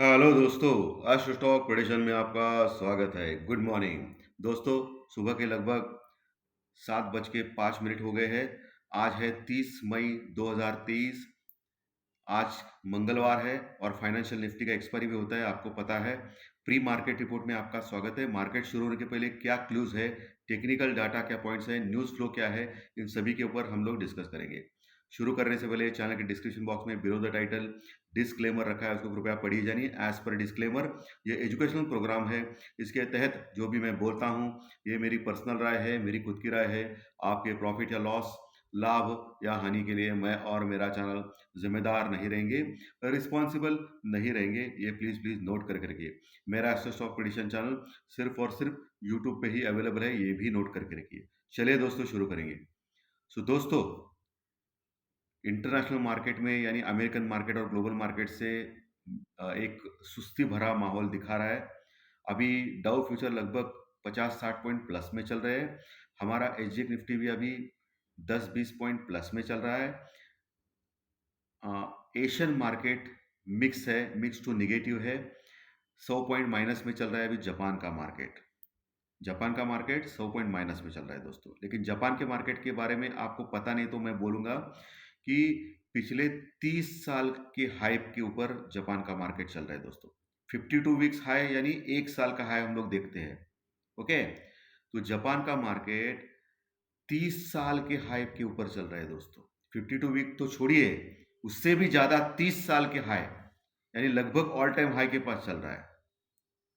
Hello दोस्तों, आज stock prediction में आपका स्वागत है। गुड मॉर्निंग दोस्तों। सुबह के लगभग 7:05 हो गए हैं। आज है 30 मई 2023। आज मंगलवार है और फाइनेंशियल निफ्टी का एक्सपायरी भी होता है, आपको पता है। प्री मार्केट रिपोर्ट में आपका स्वागत है। मार्केट शुरू होने के पहले क्या क्लूज है, टेक्निकल डाटा क्या पॉइंट्स है, न्यूज़ फ्लो क्या है, इन सभी के ऊपर हम लोग डिस्कस करेंगे। शुरू करने से पहले चैनल के डिस्क्रिप्शन बॉक्स में बिलो द टाइटल डिस्क्लेमर रखा है, उसको कृपया पढ़िए जानिए। एज पर डिस्क्लेमर, ये एजुकेशनल प्रोग्राम है। इसके तहत जो भी मैं बोलता हूँ, ये मेरी पर्सनल राय है, मेरी खुद की राय है। आपके प्रॉफिट या लॉस, लाभ या हानि के लिए मैं और मेरा चैनल जिम्मेदार नहीं रहेंगे, रिस्पॉन्सिबल नहीं रहेंगे। ये प्लीज़ प्लीज़ नोट करके रखिए। मेरा एस्ट्रो स्टॉक प्रेडिक्शन चैनल सिर्फ और सिर्फ यूट्यूब पे ही अवेलेबल है, ये भी नोट करके रखिए। चलिए दोस्तों, शुरू करेंगे। सो दोस्तों, इंटरनेशनल मार्केट में यानी अमेरिकन मार्केट और ग्लोबल मार्केट से एक सुस्ती भरा माहौल दिखा रहा है। अभी डाउ फ्यूचर लगभग 50-60 पॉइंट प्लस में चल रहे हैं। हमारा एसजीएक्स निफ्टी भी अभी 10-20 पॉइंट प्लस में चल रहा है। एशियन मार्केट मिक्स है, मिक्स टू निगेटिव है। 100 पॉइंट माइनस में चल रहा है अभी जापान का मार्केट। जापान का मार्केट 100 पॉइंट माइनस में चल रहा है दोस्तों। लेकिन जापान के मार्केट के बारे में आपको पता नहीं, तो मैं बोलूँगा कि पिछले 30 साल के हाइप के ऊपर जापान का मार्केट चल रहा है दोस्तों। 52 वीक्स हाई यानी 1 साल का हाई हम लोग देखते हैं। ओके, तो जापान का मार्केट 30 साल के हाई के ऊपर चल रहा है दोस्तों। 52 वीक तो छोड़िए, उससे भी ज़्यादा 30 साल के हाई यानी लगभग ऑल टाइम हाई के पास चल रहा है।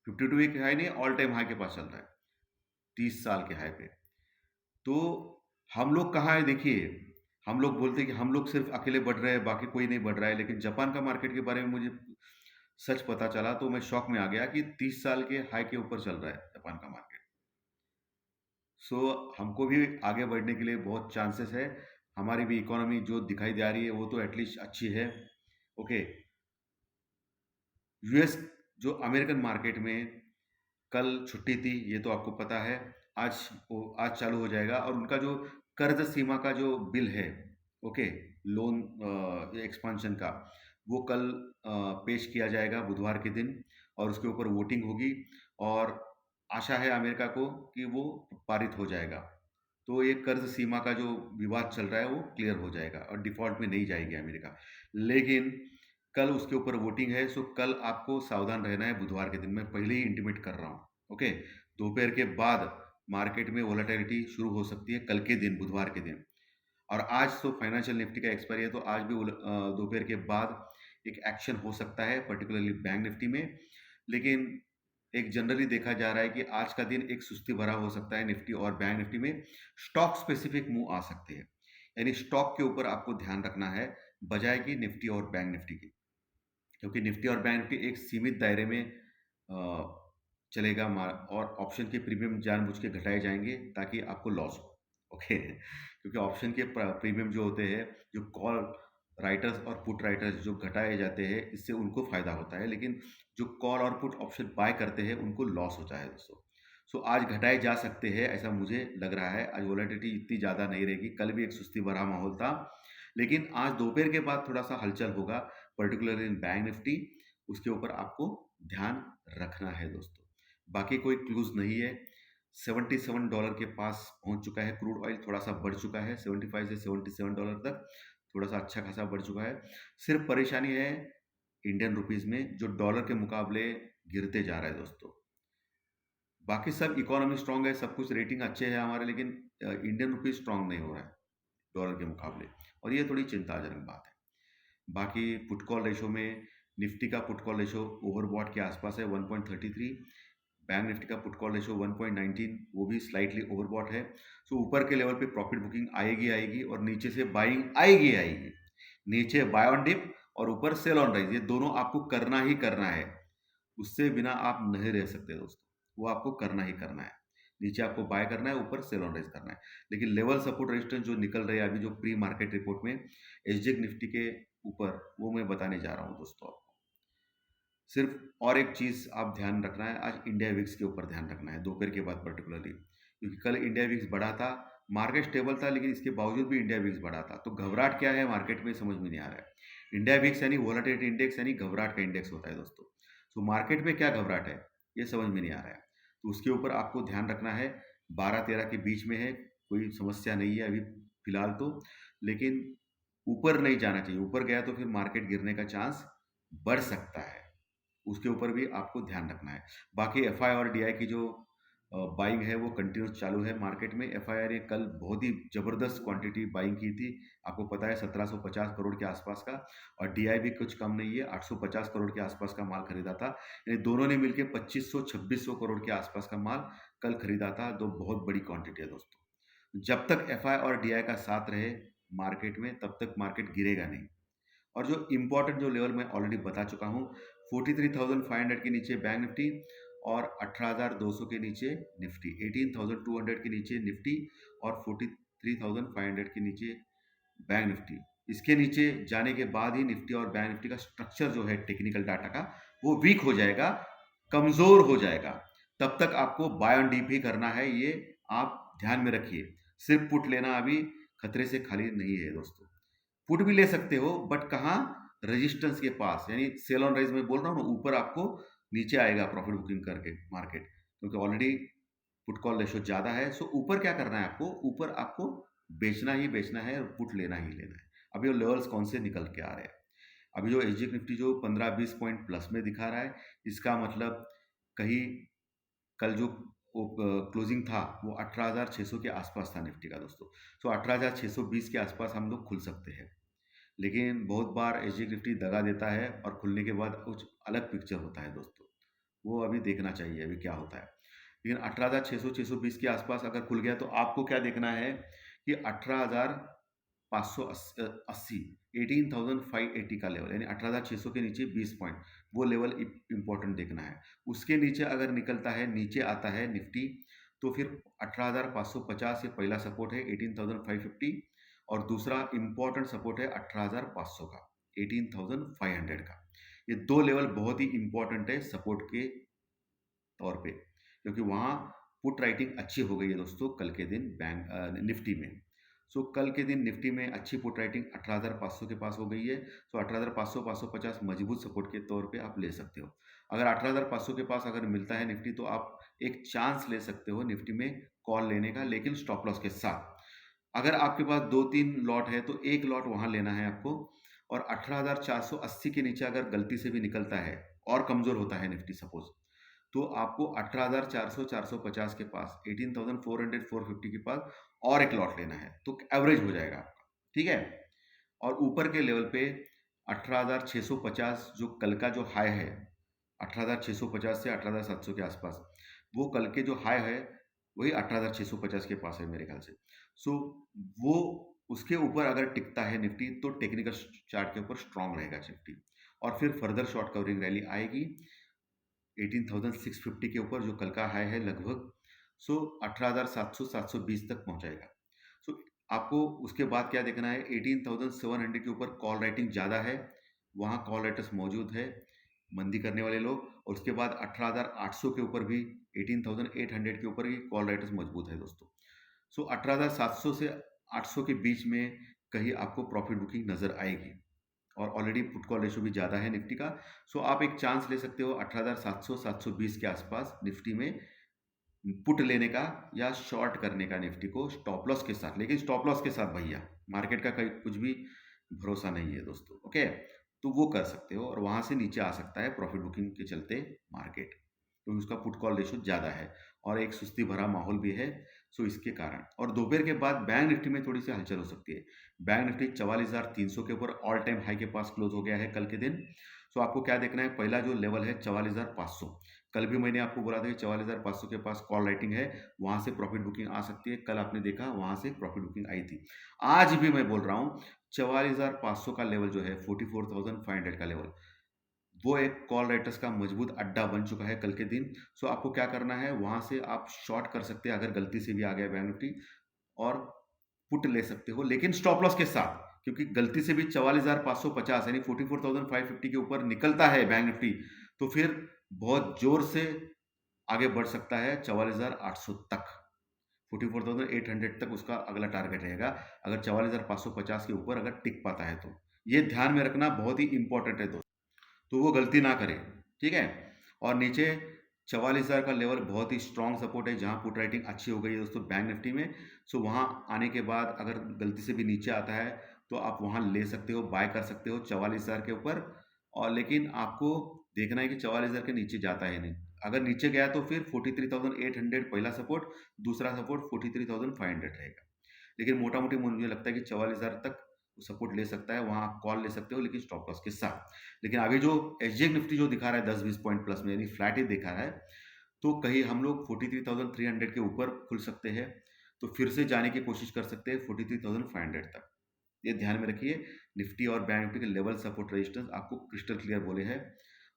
52 वीक हाई नहीं, ऑल टाइम हाई के पास चल रहा है 30 साल के हाई पे। तो हम लोग कहाँ है देखिए। हम लोग बोलते हैं कि हम लोग सिर्फ अकेले बढ़ रहे हैं, बाकी कोई नहीं बढ़ रहा है। लेकिन जापान का मार्केट के बारे में मुझे सच पता चला तो मैं शॉक में आ गया कि 30 साल के हाई के ऊपर चल रहा है जापान का मार्केट। सो हमको भी आगे बढ़ने के लिए बहुत चांसेस है। हमारी भी इकोनॉमी जो दिखाई दे रही है वो तो एटलीस्ट अच्छी है। ओके, यूएस जो अमेरिकन मार्केट में कल छुट्टी थी, ये तो आपको पता है। आज आज चालू हो जाएगा और उनका जो कर्ज सीमा का जो बिल है, ओके, लोन एक्सपांशन का, वो कल पेश किया जाएगा बुधवार के दिन और उसके ऊपर वोटिंग होगी। और आशा है अमेरिका को कि वो पारित हो जाएगा। तो ये कर्ज सीमा का जो विवाद चल रहा है वो क्लियर हो जाएगा और डिफ़ॉल्ट में नहीं जाएगी अमेरिका। लेकिन कल उसके ऊपर वोटिंग है, सो कल आपको सावधान रहना है बुधवार के दिन। मैं पहले ही इंटीमेट कर रहा हूँ। ओके, दोपहर के बाद मार्केट में वोलेटिलिटी शुरू हो सकती है कल के दिन, बुधवार के दिन। और आज तो फाइनेंशियल निफ्टी का एक्सपायरी है, तो आज भी दोपहर के बाद एक एक्शन हो सकता है, पर्टिकुलरली बैंक निफ्टी में। लेकिन एक जनरली देखा जा रहा है कि आज का दिन एक सुस्ती भरा हो सकता है निफ्टी और बैंक निफ्टी में। स्टॉक स्पेसिफिक मूव आ सकते हैं, यानी स्टॉक के ऊपर आपको ध्यान रखना है बजाय कि निफ्टी और बैंक निफ्टी की। क्योंकि निफ्टी और बैंक निफ्टी एक सीमित दायरे में चलेगा और ऑप्शन के प्रीमियम जानबूझ के घटाए जाएंगे ताकि आपको लॉस हो। ओके, क्योंकि ऑप्शन के प्रीमियम जो होते हैं, जो कॉल राइटर्स और पुट राइटर्स जो घटाए जाते हैं, इससे उनको फ़ायदा होता है। लेकिन जो कॉल और पुट ऑप्शन बाय करते हैं उनको लॉस होता है दोस्तों। सो आज घटाए जा सकते हैं, ऐसा मुझे लग रहा है। आज वोलेटिलिटी इतनी ज़्यादा नहीं रहेगी। कल भी एक सुस्ती भरा माहौल था, लेकिन आज दोपहर के बाद थोड़ा सा हलचल होगा, पर्टिकुलरली इन बैंक निफ्टी। उसके ऊपर आपको ध्यान रखना है दोस्तों। बाकी कोई क्लूज नहीं है। $77 के पास पहुंच चुका है क्रूड ऑयल, थोड़ा सा बढ़ चुका है 75 से $77 तक, थोड़ा सा अच्छा खासा बढ़ चुका है। सिर्फ परेशानी है इंडियन रुपीस में, जो डॉलर के मुकाबले गिरते जा रहा है दोस्तों। बाकी सब इकोनॉमी स्ट्रांग है, सब कुछ रेटिंग अच्छे है हमारे, लेकिन इंडियन रुपीस स्ट्रांग नहीं हो रहा है डॉलर के मुकाबले, और ये थोड़ी चिंताजनक बात है। बाकी पुट कॉल रेशो में निफ्टी का पुट कॉल रेशो ओवरबॉट के आसपास है 1.33। बैंक निफ्टी का पुट कॉल रेशो 1.19, वो भी स्लाइटली ओवरबॉट है। सो ऊपर के लेवल पे प्रॉफिट बुकिंग आएगी आएगी और नीचे से बाइंग आएगी आएगी। नीचे बाय ऑन डिप और ऊपर सेल ऑन राइज, ये दोनों आपको करना ही करना है। उससे बिना आप नहीं रह सकते दोस्तों, वो आपको करना ही करना है। नीचे आपको बाय करना है, ऊपर सेल ऑन राइज करना है। लेकिन लेवल सपोर्ट रेजिस्टेंस जो निकल रहे हैं अभी, जो प्री मार्केट रिपोर्ट में एसजेक निफ्टी के ऊपर, वो मैं बताने जा रहा हूँ दोस्तों आपको। सिर्फ और एक चीज़ आप ध्यान रखना है, आज इंडिया विक्स के ऊपर ध्यान रखना है दोपहर के बाद पर्टिकुलरली, क्योंकि कल इंडिया विक्स बढ़ा था। मार्केट स्टेबल था, लेकिन इसके बावजूद भी इंडिया विक्स बढ़ा था। तो घबराहट क्या है मार्केट में समझ में नहीं आ रहा है। इंडिया विक्स यानी वोलेटिलिटी इंडेक्स, यानी घबराहट का इंडेक्स होता है दोस्तों। तो मार्केट में क्या घबराहट है, ये समझ में नहीं आ रहा है। तो उसके ऊपर आपको ध्यान रखना है। 12-13 के बीच में है, कोई समस्या नहीं है अभी फिलहाल तो। लेकिन ऊपर नहीं जाना चाहिए, ऊपर गया तो फिर मार्केट गिरने का चांस बढ़ सकता है। उसके ऊपर भी आपको ध्यान रखना है। बाकी एफआई और डीआई की जो बाइंग है वो कंटिन्यूस चालू है मार्केट में। एफआईआर ने कल बहुत ही ज़बरदस्त क्वांटिटी बाइंग की थी, आपको पता है 1750 करोड़ के आसपास का। और डीआई भी कुछ कम नहीं है, 850 करोड़ के आसपास का माल खरीदा था। यानी दोनों ने मिलकर 2500-2600 करोड़ के आसपास का माल कल खरीदा था। दो बहुत बड़ी क्वांटिटी है दोस्तों। जब तक एफआई और डीआई का साथ रहे मार्केट में, तब तक मार्केट गिरेगा नहीं। और जो इम्पोर्टेंट जो लेवल मैं ऑलरेडी बता चुका हूँ, 43,500 के नीचे बैंक निफ्टी और 18,200 के नीचे निफ्टी, 18,200 के नीचे निफ्टी और 43,500 के नीचे बैंक निफ्टी। इसके नीचे जाने के बाद ही निफ्टी और बैंक निफ्टी का स्ट्रक्चर जो है टेक्निकल डाटा का, वो वीक हो जाएगा, कमजोर हो जाएगा। तब तक आपको बाय ऑन डीप ही करना है, ये आप ध्यान में रखिए। सिर्फ पुट लेना अभी खतरे से खाली नहीं है दोस्तों। पुट भी ले सकते हो, बट कहाँ, रेजिस्टेंस के पास, यानी सेल ऑन राइज में बोल रहा हूँ ना, ऊपर आपको नीचे आएगा प्रॉफिट बुकिंग करके मार्केट, क्योंकि ऑलरेडी पुट कॉल रेशो ज़्यादा है। सो ऊपर क्या करना है आपको, ऊपर आपको बेचना ही बेचना है और पुट लेना ही लेना है। अभी वो लेवल्स कौन से निकल के आ रहे हैं, अभी जो एच निफ्टी जो 15-20 पॉइंट प्लस में दिखा रहा है, इसका मतलब कहीं कल जो क्लोजिंग था वो 18,600 के आसपास था निफ्टी का दोस्तों। सो 18,620 के आसपास हम लोग खुल सकते हैं। लेकिन बहुत बार एच निफ्टी दगा देता है और खुलने के बाद कुछ अलग पिक्चर होता है दोस्तों, वो अभी देखना चाहिए अभी क्या होता है। लेकिन 18,600-620 के आसपास अगर खुल गया तो आपको क्या देखना है कि 18,580, 18,580 का लेवल, यानी 18,600 के नीचे 20 पॉइंट, वो लेवल इंपॉर्टेंट देखना है। उसके नीचे अगर निकलता है, नीचे आता है निफ्टी, तो फिर 18,550 ये पहला सपोर्ट है, 18,550, और दूसरा इंपॉर्टेंट सपोर्ट है 18,500 का, 18,500 का। ये दो लेवल बहुत ही इंपॉर्टेंट है सपोर्ट के तौर पे, क्योंकि वहाँ पुट राइटिंग अच्छी हो गई है दोस्तों कल के दिन बैंक निफ्टी में। सो कल के दिन निफ्टी में अच्छी पुट राइटिंग 18,500 के पास हो गई है। सो 18,500 550 मजबूत सपोर्ट के तौर पे आप ले सकते हो। अगर 18,500 के पास अगर मिलता है निफ्टी, तो आप एक चांस ले सकते हो निफ्टी में कॉल लेने का, लेकिन स्टॉप लॉस के साथ। अगर आपके पास 2-3 लॉट है तो एक लॉट वहाँ लेना है आपको। और 18,480 के नीचे अगर गलती से भी निकलता है और कमज़ोर होता है निफ्टी सपोज, तो आपको 18,400-450 के पास, 18,400-450 के पास और एक लॉट लेना है, तो एवरेज हो जाएगा आपका, ठीक है। और ऊपर के लेवल पे 18,650 जो कल का जो हाई है, 18,650 से 18,700 के आसपास, वो कल के जो हाई है वही 18,650 के पास है मेरे ख्याल से। सो वो उसके ऊपर अगर टिकता है निफ्टी, तो टेक्निकल चार्ट के ऊपर स्ट्रांग रहेगा निफ्टी, और फिर फर्दर शॉर्ट कवरिंग रैली आएगी 18,650 के ऊपर, जो कल का हाई है लगभग। सो 18,700-720 तक पहुंचाएगा। सो आपको उसके बाद क्या देखना है, 18,700 के ऊपर कॉल राइटिंग ज़्यादा है, वहाँ कॉल राइटर्स मौजूद है, मंदी करने वाले लोग। और उसके बाद 18,800 के ऊपर भी, 18,800 के ऊपर भी कॉल राइटर्स मजबूत है दोस्तों। सो 18,700 से 800 के बीच में कहीं आपको प्रॉफिट बुकिंग नज़र आएगी, और ऑलरेडी पुट कॉल रेशो भी ज़्यादा है निफ्टी का। सो आप एक चांस ले सकते हो 18,700-720 के आसपास निफ्टी में पुट लेने का या शॉर्ट करने का निफ्टी को स्टॉप लॉस के साथ। लेकिन स्टॉप लॉस के साथ भैया, मार्केट का कहीं कुछ भी भरोसा नहीं है दोस्तों, ओके। तो वो कर सकते हो, और वहाँ से नीचे आ सकता है प्रॉफिट बुकिंग के चलते मार्केट, तो उसका पुट कॉल रेशो ज़्यादा है और एक सुस्ती भरा माहौल भी है। सो इसके कारण, और दोपहर के बाद बैंक निफ्टी में थोड़ी सी हलचल हो सकती है। बैंक निफ्टी 44,300 के ऊपर ऑल टाइम हाई के पास क्लोज हो गया है कल के दिन। सो आपको क्या देखना है, पहला जो लेवल है 44,500, कल भी मैंने आपको बोला था कि 44,500 के पास कॉल राइटिंग है, वहाँ से प्रॉफिट बुकिंग आ सकती है। कल आपने देखा वहाँ से प्रॉफिट बुकिंग आई थी। आज भी मैं बोल रहा हूँ 44,500 का लेवल जो है, 44,500 का लेवल, वो एक कॉल राइटर्स का मजबूत अड्डा बन चुका है कल के दिन। सो आपको क्या करना है, वहाँ से आप शॉर्ट कर सकते हैं अगर गलती से भी आ गया बैंक निफ्टी, और पुट ले सकते हो, लेकिन स्टॉप लॉस के साथ, क्योंकि गलती से भी 44,550 यानी 44,550 के ऊपर निकलता है बैंक निफ्टी, तो फिर बहुत जोर से आगे बढ़ सकता है 44,800 तक, 44,800 तक उसका अगला टारगेट रहेगा, अगर 44,550 के ऊपर अगर टिक पाता है तो। ये ध्यान में रखना बहुत ही इंपॉर्टेंट है दोस्तों, तो वो गलती ना करें, ठीक है। और नीचे 44,000 का लेवल बहुत ही स्ट्रॉन्ग सपोर्ट है, जहाँ पुट राइटिंग अच्छी हो गई है दोस्तों बैंक निफ्टी में। सो वहाँ आने के बाद अगर गलती से भी नीचे आता है तो आप वहाँ ले सकते हो, बाय कर सकते हो 44,000 के ऊपर। और लेकिन आपको देखना है कि 44,000 के नीचे जाता है नहीं। अगर नीचे गया तो फिर 43,800 पहला सपोर्ट, दूसरा सपोर्ट 43,500 रहेगा। लेकिन मोटा-मोटी मुझे लगता है कि 44,000 तक सपोर्ट ले सकता है, वहाँ आप कॉल ले सकते हो लेकिन स्टॉप लॉस के साथ। लेकिन अभी जो एसजीएक्स निफ्टी जो दिखा रहा है 10-20 पॉइंट प्लस में, यानी फ्लैट ही दिखा रहा है, तो कहीं हम लोग 43,300 के ऊपर खुल सकते हैं, तो फिर से जाने की कोशिश कर सकते हैं 43,500 तक। ये ध्यान में रखिए, निफ्टी और बैंक निफ्टी के लेवल सपोर्ट रेजिस्टेंस आपको क्रिस्टल क्लियर बोले हैं।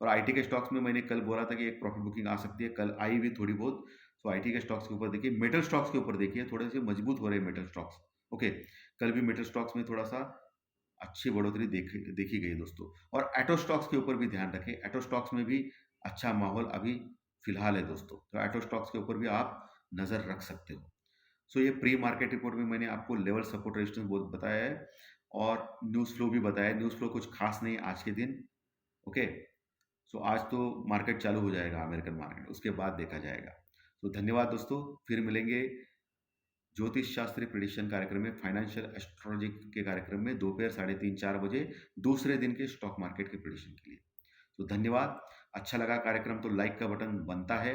और आईटी के स्टॉक्स में मैंने कल बोला था कि एक प्रॉफिट बुकिंग आ सकती है, कल आई भी थोड़ी बहुत। तो आईटी के स्टॉक्स के ऊपर देखिए, मेटल स्टॉक्स के ऊपर देखिए, थोड़े से मजबूत हो रहे हैं मेटल स्टॉक्स। ओके, कल भी मेटल स्टॉक्स में थोड़ा सा अच्छी बढ़ोतरी देखी गई दोस्तों। और एटो स्टॉक्स के ऊपर भी ध्यान रखें, एटो स्टॉक्स में भी अच्छा माहौल अभी फिलहाल है दोस्तों, तो एटो स्टॉक्स के ऊपर भी आप नज़र रख सकते हो। सो ये प्री मार्केट रिपोर्ट में मैंने आपको लेवल सपोर्ट रेजिस्टेंस बहुत बताया है, और न्यूज़ फ्लो भी बताया है। न्यूज़ फ्लो कुछ खास नहीं है आज के दिन। ओके, सो आज तो मार्केट चालू हो जाएगा अमेरिकन मार्केट, उसके बाद देखा जाएगा। तो धन्यवाद दोस्तों, फिर मिलेंगे ज्योतिष शास्त्री प्रेडिक्शन कार्यक्रम में, फाइनेंशियल एस्ट्रोलॉजी के कार्यक्रम में दोपहर 3:30-4 बजे दूसरे दिन के स्टॉक मार्केट के प्रेडिक्शन के लिए। तो धन्यवाद। अच्छा लगा कार्यक्रम तो लाइक का बटन बनता है,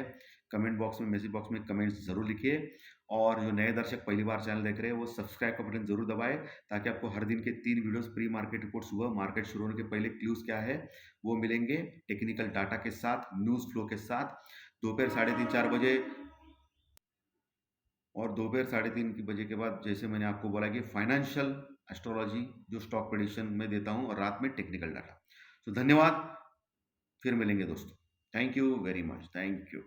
कमेंट बॉक्स में, मैसेज बॉक्स में कमेंट्स ज़रूर लिखिए, और जो नए दर्शक पहली बार चैनल देख रहे हैं वो सब्सक्राइब का बटन ज़रूर दबाएं, ताकि आपको हर दिन के 3 वीडियोस प्री मार्केट रिपोर्ट सुबह मार्केट शुरू होने के पहले क्लूज़ क्या है वो मिलेंगे, टेक्निकल डाटा के साथ, न्यूज़ फ्लो के साथ, दोपहर 3:30-4 बजे। और दोपहर 3:30 की बजे के बाद जैसे मैंने आपको बोला कि फाइनेंशियल एस्ट्रोलॉजी जो स्टॉक प्रेडिक्शन में देता हूँ, और रात में टेक्निकल डाटा। तो धन्यवाद, फिर मिलेंगे दोस्तों। Thank you very much, thank you.